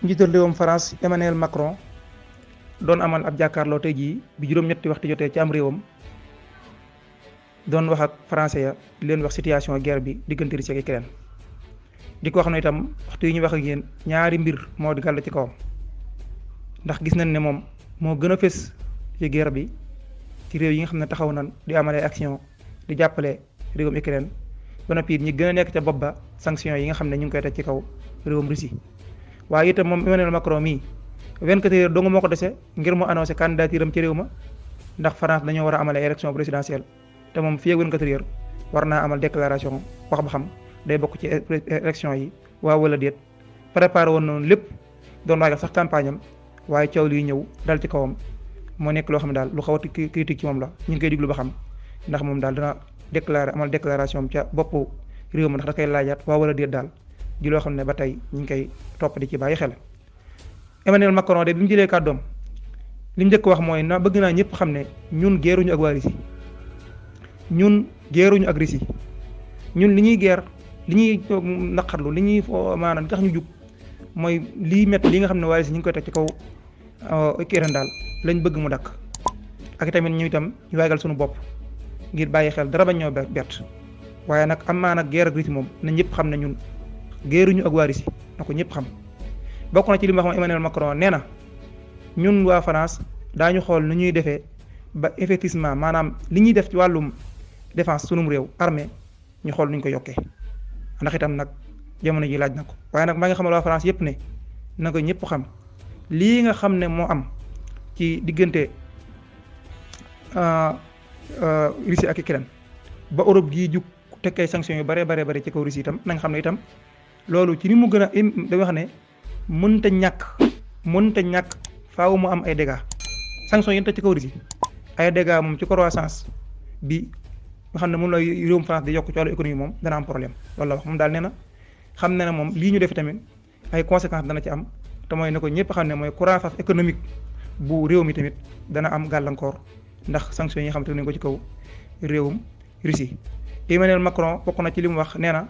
njiital réewum France Emmanuel Macron doon amal ab jàkkaarloo tey jii bi juróom-ñetti waxtu jotee ci am réewam doon wax ak français ya di leen wax situation guerre bi diggante Russie ak Ukraine di ko wax ne itam waxtu yi ñu wax ak yéen ñaari mbir moo di gàll ci kawam ndax gis nañ ne moom moo gën a fës ci guerre bi ci réew yi nga xam ne taxaw nañ di amalee action di jàppale réewum Ukraine ba noppi ñi gën a nekk ca bopp ba sanction yi nga xam ne ñu ngi koy teg ci kaw réewum Russie waaye itam moom Emmanuel Macron mii 24 heures dong moo ko dese ngir mu annoncé candidature am ci réew ma ndax France dañoo war a amalee élection présidentielle te moom fii ak 24 heures war naa amal déclaration wax ba xam day bokk ci élection yi waaw wala déet préparé woon noonu lépp doon waagal sax campagne am waaye coow lii ñëw dal ci kawam moo nekk loo xam ne daal lu xaw a critique ci moom la ñu ngi koy diglu ba xam ndax moom daal dina amal déclaration am ca boppu réew ma ndax da koy laajaat waaw wala déet daal di loo xam ne ba tey ñu ngi koy topp di ci bàyyi xel. Emmanuel Macron de bi mu jëlee kàddoom li mu njëkk wax mooy na bëgg naa ñëpp xam ne ñun geeruñu ak waa Russie ñun geeruñu ak Russie ñun li ñuy geer li ñuy naqarlu li ñuy maanaam li tax ñu jug mooy lii métti li nga xam ne waa Russie ñu ngi koy teg ci kaw Ukraine daal lañ bëgg mu dakk ak tamit ñu itam ñu waagal suñu bopp ngir bàyyi xel dara bañ ñoo bett waaye nag am maa nag guerre ak Russie moom na ñëpp xam ne ñun geeruñu ak waa Russie na ko ñëpp xam. bokk na ci li mu wax moom Emmanuel Macron nee na ñun waa France daañu xool nu ñuy defee ba effectivement maanaam li ñuy def ci wàllum défense sunum réew armée ñu xool nu ñu ko yokkee ndax itam nag jamono ji laaj na ko waaye nag maa ngi xamal waa France yépp ne na ko ñëpp xam lii nga xam ne moo am ci diggante Russie ak Ukraine ba Europe gii jug tekkee sanctions yu bare ci kaw Russie itam na nga xam ne itam loolu ci ni mu gën a da wax ne mënta ñàkk faaw mu am ay dégâts sanctions yi ci kaw Russie ay dégâts moom ci croissance bi nga xam ne moom la réewum France di yokk ci wàllu économie moom dana am problème loolu la wax moom daal nee na xam na ne moom lii ñu def tamit ay conséquences dana ci am te mooy ne ko ñëpp xam ne mooy croissance économique bu réew mi tamit dana am gàllankoor ndax sanctions yi nga xam te ne ko ci kaw réewum Russie. Emmanuel Macron bokk na ci li mu wax nee na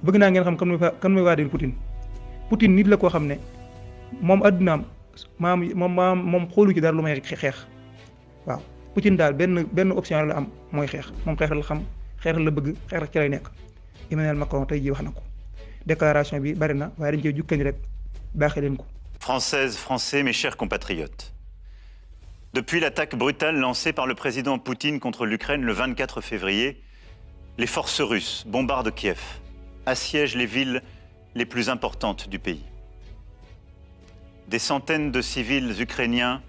bëgg naa ngeen xam kan mooy Vladimir Poutine nit la koo xam ne moom addunaam moom xoolu ci dara lu may xeex waaw Poutine daal benn option la am mooy xeex moom xeex la xam xeex la bëgg xeex rek ci lay nekk Emmanuel Macron tey jii wax na ko déclaration bi bari na waaye dañ cee jukkani rek baaxee leen ko. Françaises, Français, mes chers compatriotes. Depuis l'attaque brutale lancée par le président Poutine contre l'Ukraine le 24 février, les forces russes bombardent Kiev, assiègent les villes les plus importantes du pays. Des centaines de civils ukrainiens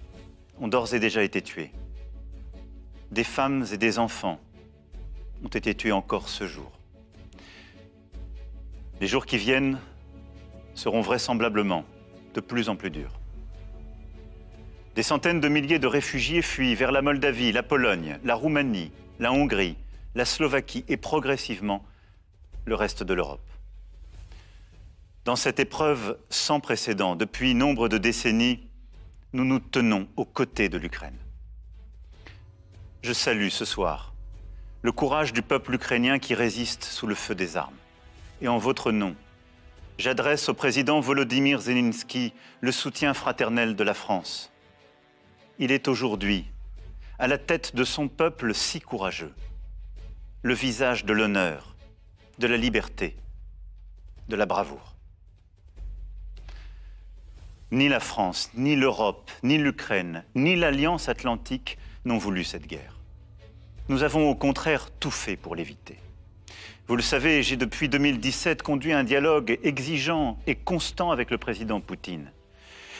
ont d'ores et déjà été tués. Des femmes et des enfants ont été tués encore ce jour. Les jours qui viennent seront vraisemblablement de plus en plus durs. Des centaines de milliers de réfugiés fuient vers la Moldavie, la Pologne, la Roumanie, la Hongrie, la Slovaquie et progressivement le reste de l'Europe. Dans cette épreuve sans précédent, depuis nombre de décennies, nous nous tenons aux côtés de l'Ukraine. Je salue ce soir le courage du peuple ukrainien qui résiste sous le feu des armes. Et en votre nom, j'adresse au président Volodymyr Zelensky le soutien fraternel de la France. Il est aujourd'hui à la tête de son peuple si courageux, le visage de l'honneur, de la liberté, de la bravoure. Ni la France, ni l'Europe, ni l'Ukraine, ni l'Alliance Atlantique n'ont voulu cette guerre. Nous avons au contraire tout fait pour l'éviter. Vous le savez, j'ai depuis 2017 conduit un dialogue exigeant et constant avec le président Poutine.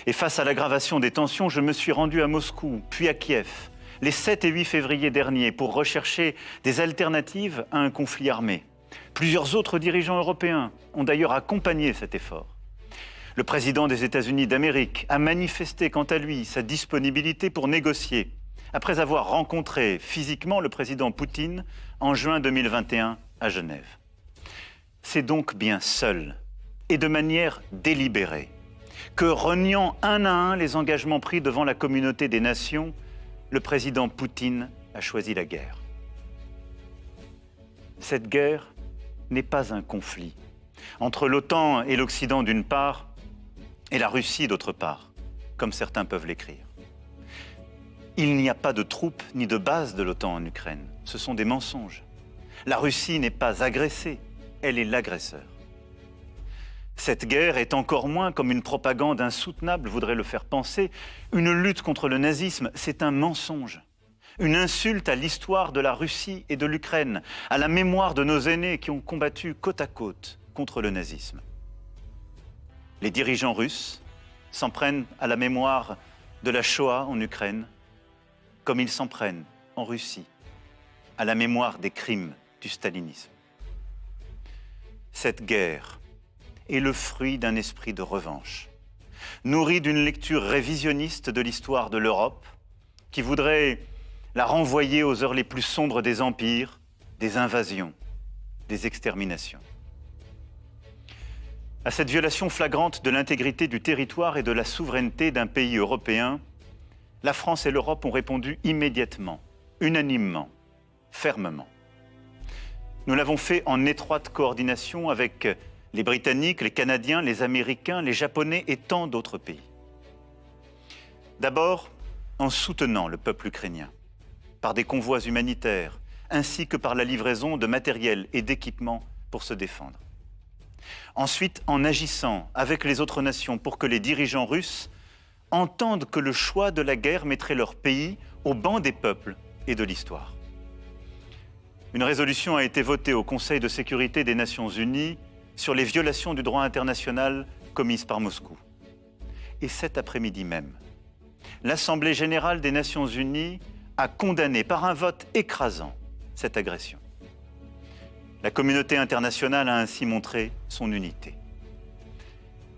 Et face à l'aggravation des tensions, je me suis rendu à Moscou, puis à Kiev, les 7 et 8 février derniers, pour rechercher des alternatives à un conflit armé. Plusieurs autres dirigeants européens ont d'ailleurs accompagné cet effort. Le président des États-Unis d'Amérique a manifesté quant à lui sa disponibilité pour négocier, après avoir rencontré physiquement le président Poutine en juin 2021 à Genève. C'est donc bien seul et de manière délibérée que, reniant un à un les engagements pris devant la communauté des nations, le président Poutine a choisi la guerre. Cette guerre n'est pas un conflit entre l'OTAN et l'Occident d'une part, et la Russie d'autre part, comme certains peuvent l'écrire. Il n'y a pas de troupes ni de bases de l'OTAN en Ukraine. Ce sont des mensonges. La Russie n'est pas agressée, elle est l'agresseur. Cette guerre est encore moins, comme une propagande insoutenable voudrait le faire penser, une lutte contre le nazisme, c'est un mensonge. Une insulte à l'histoire de la Russie et de l'Ukraine, à la mémoire de nos aînés qui ont combattu côte à côte contre le nazisme. Les dirigeants russes s'en prennent à la mémoire de la Shoah en Ukraine, comme ils s'en prennent en Russie à la mémoire des crimes du stalinisme. Cette guerre est le fruit d'un esprit de revanche, nourri d'une lecture révisionniste de l'histoire de l'Europe, qui voudrait la renvoyer aux heures les plus sombres des empires, des invasions, des exterminations. À cette violation flagrante de l'intégrité du territoire et de la souveraineté d'un pays européen, la France et l'Europe ont répondu immédiatement, unanimement, fermement. Nous l'avons fait en étroite coordination avec les Britanniques, les Canadiens, les Américains, les Japonais et tant d'autres pays. D'abord, en soutenant le peuple ukrainien, par des convois humanitaires, ainsi que par la livraison de matériel et d'équipements pour se défendre. Ensuite, en agissant avec les autres nations pour que les dirigeants russes entendent que le choix de la guerre mettrait leur pays au banc des peuples et de l'histoire. Une résolution a été votée au Conseil de sécurité des Nations Unies sur les violations du droit international commises par Moscou. Et cet après-midi même, l'Assemblée générale des Nations Unies a condamné par un vote écrasant cette agression. La communauté internationale a ainsi montré son unité.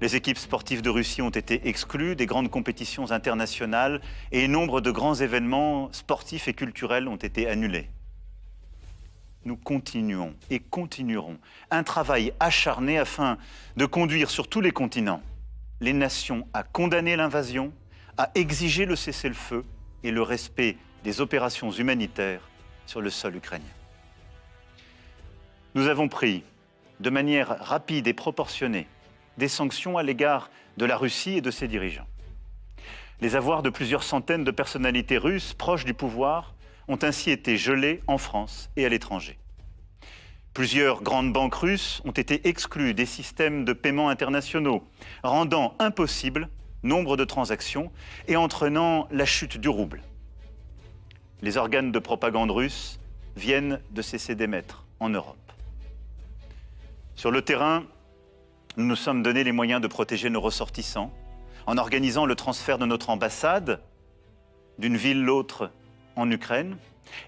Les équipes sportives de Russie ont été exclues des grandes compétitions internationales et nombre de grands événements sportifs et culturels ont été annulés. Nous continuons et continuerons un travail acharné afin de conduire sur tous les continents les nations à condamner l'invasion, à exiger le cessez-le-feu et le respect des opérations humanitaires sur le sol ukrainien. Nous avons pris, de manière rapide et proportionnée, des sanctions à l'égard de la Russie et de ses dirigeants. Les avoirs de plusieurs centaines de personnalités russes proches du pouvoir ont ainsi été gelés en France et à l'étranger. Plusieurs grandes banques russes ont été exclues des systèmes de paiement internationaux, rendant impossible nombre de transactions et entraînant la chute du rouble. Les organes de propagande russes viennent de cesser d'émettre en Europe. Sur le terrain, nous nous sommes donné les moyens de protéger nos ressortissants en organisant le transfert de notre ambassade d'une ville l'autre en Ukraine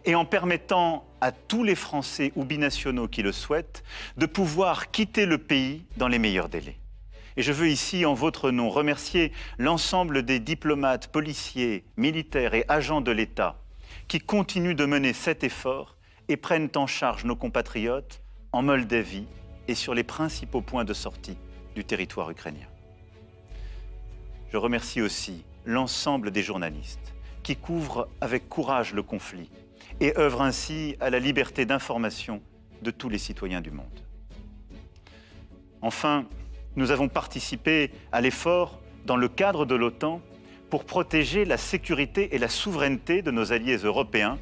et en permettant à tous les Français ou binationaux qui le souhaitent de pouvoir quitter le pays dans les meilleurs délais. Et je veux ici, en votre nom, remercier l'ensemble des diplomates, policiers, militaires et agents de l'État qui continuent de mener cet effort et prennent en charge nos compatriotes en Moldavie et sur les principaux points de sortie du territoire ukrainien. Je remercie aussi l'ensemble des journalistes qui couvrent avec courage le conflit et œuvrent ainsi à la liberté d'information de tous les citoyens du monde. Enfin, nous avons participé à l'effort dans le cadre de l'OTAN pour protéger la sécurité et la souveraineté de nos alliés européens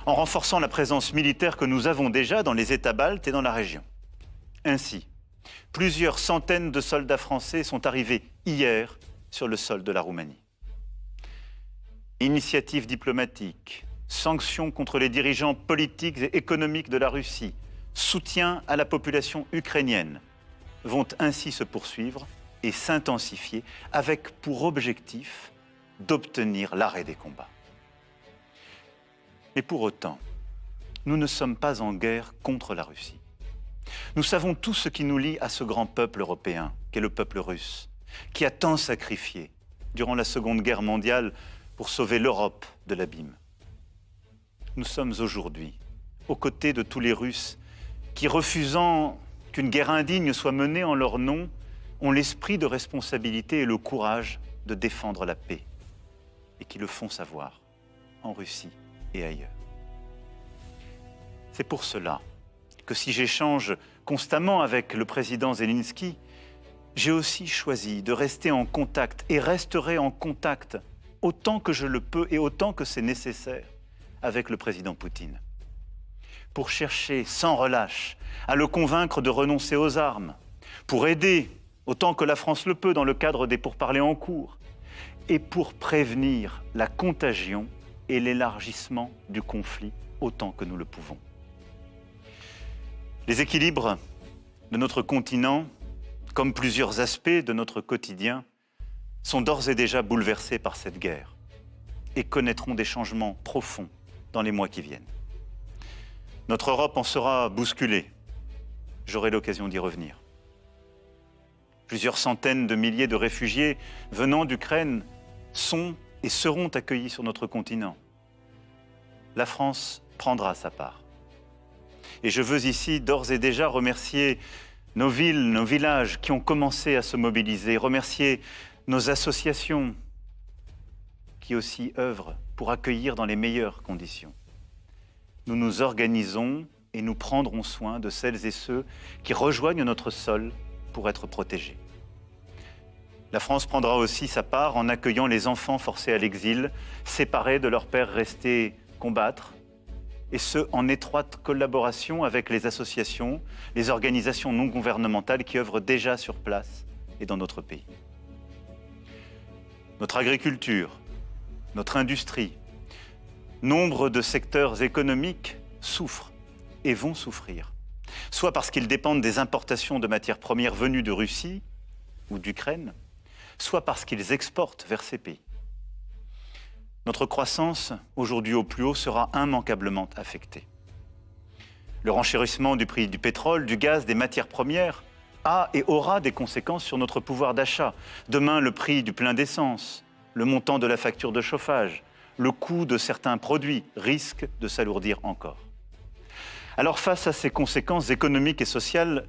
en renforçant la présence militaire que nous avons déjà dans les États baltes et dans la région. Ainsi, plusieurs centaines de soldats français sont arrivés hier sur le sol de la Roumanie. Initiatives diplomatiques, sanctions contre les dirigeants politiques et économiques de la Russie, soutien à la population ukrainienne vont ainsi se poursuivre et s'intensifier avec pour objectif d'obtenir l'arrêt des combats. Mais pour autant, nous ne sommes pas en guerre contre la Russie. Nous savons tout ce qui nous lie à ce grand peuple européen, qu'est le peuple russe, qui a tant sacrifié durant la Seconde Guerre mondiale pour sauver l'Europe de l'abîme. Nous sommes aujourd'hui aux côtés de tous les Russes qui, refusant qu'une guerre indigne soit menée en leur nom, ont l'esprit de responsabilité et le courage de défendre la paix, et qui le font savoir en Russie et ailleurs. C'est pour cela que si j'échange constamment avec le président Zelensky, j'ai aussi choisi de rester en contact et resterai en contact autant que je le peux et autant que c'est nécessaire avec le président Poutine, pour chercher sans relâche à le convaincre de renoncer aux armes, pour aider autant que la France le peut dans le cadre des pourparlers en cours, et pour prévenir la contagion et l'élargissement du conflit autant que nous le pouvons. Les équilibres de notre continent, comme plusieurs aspects de notre quotidien, sont d'ores et déjà bouleversés par cette guerre et connaîtront des changements profonds dans les mois qui viennent. Notre Europe en sera bousculée. J'aurai l'occasion d'y revenir. Plusieurs centaines de milliers de réfugiés venant d'Ukraine sont et seront accueillis sur notre continent. La France prendra sa part. Et je veux ici d'ores et déjà remercier nos villes, nos villages qui ont commencé à se mobiliser, remercier nos associations qui aussi œuvrent pour accueillir dans les meilleures conditions. Nous nous organisons et nous prendrons soin de celles et ceux qui rejoignent notre sol pour être protégés. La France prendra aussi sa part en accueillant les enfants forcés à l'exil, séparés de leurs pères restés combattre, et ce, en étroite collaboration avec les associations, les organisations non gouvernementales qui œuvrent déjà sur place et dans notre pays. Notre agriculture, notre industrie, nombre de secteurs économiques souffrent et vont souffrir, soit parce qu'ils dépendent des importations de matières premières venues de Russie ou d'Ukraine, soit parce qu'ils exportent vers ces pays. Notre croissance, aujourd'hui au plus haut, sera immanquablement affectée. Le renchérissement du prix du pétrole, du gaz, des matières premières a et aura des conséquences sur notre pouvoir d'achat. Demain, le prix du plein d'essence, le montant de la facture de chauffage, le coût de certains produits risquent de s'alourdir encore. Alors face à ces conséquences économiques et sociales,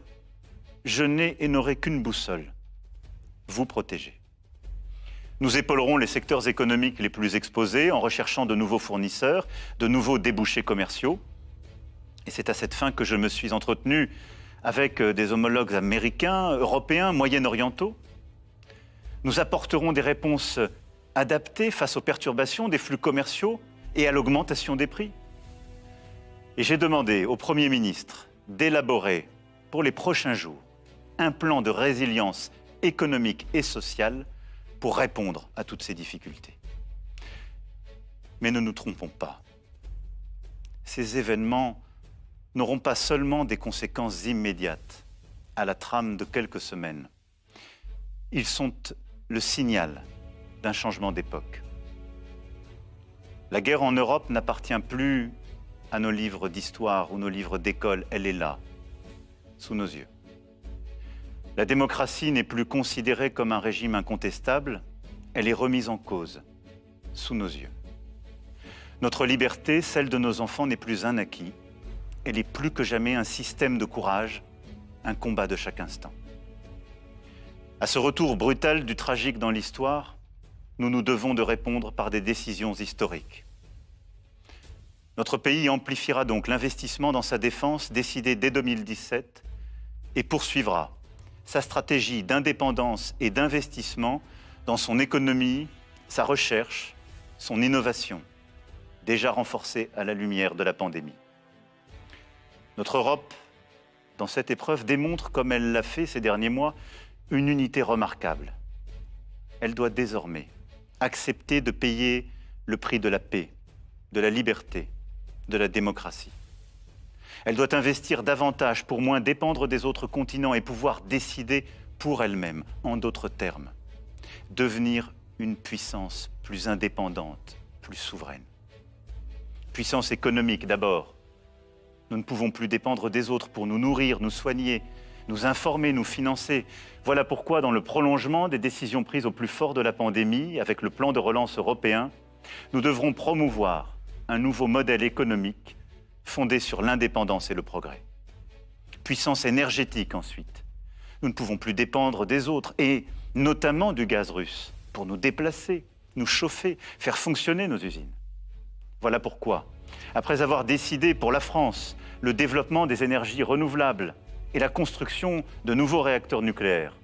je n'ai et n'aurai qu'une boussole, vous protéger. Nous épaulerons les secteurs économiques les plus exposés en recherchant de nouveaux fournisseurs, de nouveaux débouchés commerciaux. Et c'est à cette fin que je me suis entretenu avec des homologues américains, européens, moyen-orientaux. Nous apporterons des réponses adaptées face aux perturbations des flux commerciaux et à l'augmentation des prix. Et j'ai demandé au Premier ministre d'élaborer pour les prochains jours un plan de résilience économique et sociale pour répondre à toutes ces difficultés. Mais ne nous trompons pas. Ces événements n'auront pas seulement des conséquences immédiates à la trame de quelques semaines. Ils sont le signal d'un changement d'époque. La guerre en Europe n'appartient plus à nos livres d'histoire ou nos livres d'école, elle est là, sous nos yeux. La démocratie n'est plus considérée comme un régime incontestable, elle est remise en cause, sous nos yeux. Notre liberté, celle de nos enfants, n'est plus un acquis, elle est plus que jamais un système de courage, un combat de chaque instant. À ce retour brutal du tragique dans l'histoire, nous nous devons de répondre par des décisions historiques. Notre pays amplifiera donc l'investissement dans sa défense décidé dès 2017 et poursuivra sa stratégie d'indépendance et d'investissement dans son économie, sa recherche, son innovation, déjà renforcée à la lumière de la pandémie. Notre Europe, dans cette épreuve, démontre, comme elle l'a fait ces derniers mois, une unité remarquable. Elle doit désormais accepter de payer le prix de la paix, de la liberté, de la démocratie. Elle doit investir davantage pour moins dépendre des autres continents et pouvoir décider pour elle-même, en d'autres termes. Devenir une puissance plus indépendante, plus souveraine. Puissance économique d'abord. Nous ne pouvons plus dépendre des autres pour nous nourrir, nous soigner, nous informer, nous financer. Voilà pourquoi, dans le prolongement des décisions prises au plus fort de la pandémie, avec le plan de relance européen, nous devrons promouvoir un nouveau modèle économique fondé sur l'indépendance et le progrès. Puissance énergétique ensuite. Nous ne pouvons plus dépendre des autres, et notamment du gaz russe, pour nous déplacer, nous chauffer, faire fonctionner nos usines. Voilà pourquoi, après avoir décidé pour la France le développement des énergies renouvelables et la construction de nouveaux réacteurs nucléaires,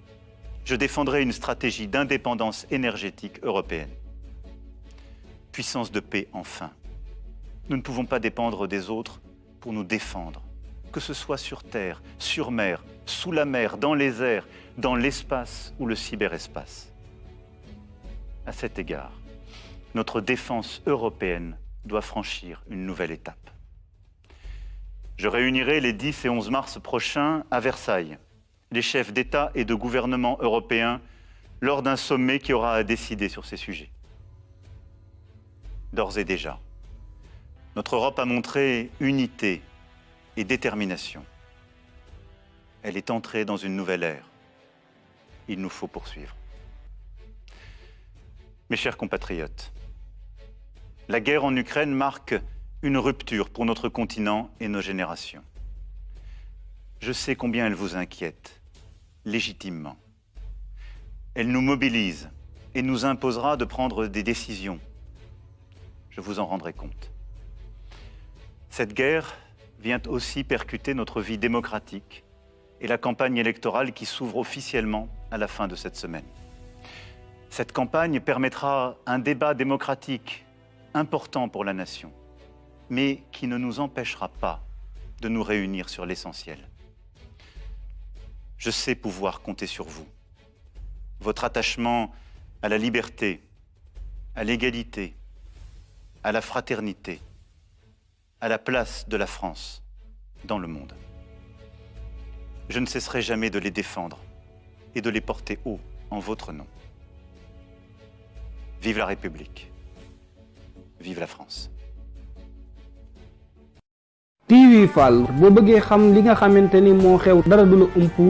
je défendrai une stratégie d'indépendance énergétique européenne. Puissance de paix, enfin. Nous ne pouvons pas dépendre des autres pour nous défendre, que ce soit sur terre, sur mer, sous la mer, dans les airs, dans l'espace ou le cyberespace. À cet égard, notre défense européenne doit franchir une nouvelle étape. Je réunirai les 10 et 11 mars prochains à Versailles les chefs d'État et de gouvernement européens lors d'un sommet qui aura à décider sur ces sujets. D'ores et déjà, notre Europe a montré unité et détermination. Elle est entrée dans une nouvelle ère. Il nous faut poursuivre. Mes chers compatriotes, la guerre en Ukraine marque une rupture pour notre continent et nos générations. Je sais combien elle vous inquiète, légitimement. Elle nous mobilise et nous imposera de prendre des décisions. Je vous en rendrai compte. Cette guerre vient aussi percuter notre vie démocratique et la campagne électorale qui s'ouvre officiellement à la fin de cette semaine. Cette campagne permettra un débat démocratique important pour la nation, mais qui ne nous empêchera pas de nous réunir sur l'essentiel. Je sais pouvoir compter sur vous. Votre attachement à la liberté, à l'égalité, à la fraternité, à la place de la France dans le monde. Je ne cesserai jamais de les défendre et de les porter haut en votre nom. Vive la République. Vive la France. TV Fall boo bëggee xam li nga xamante ni moo xew dara du la umpu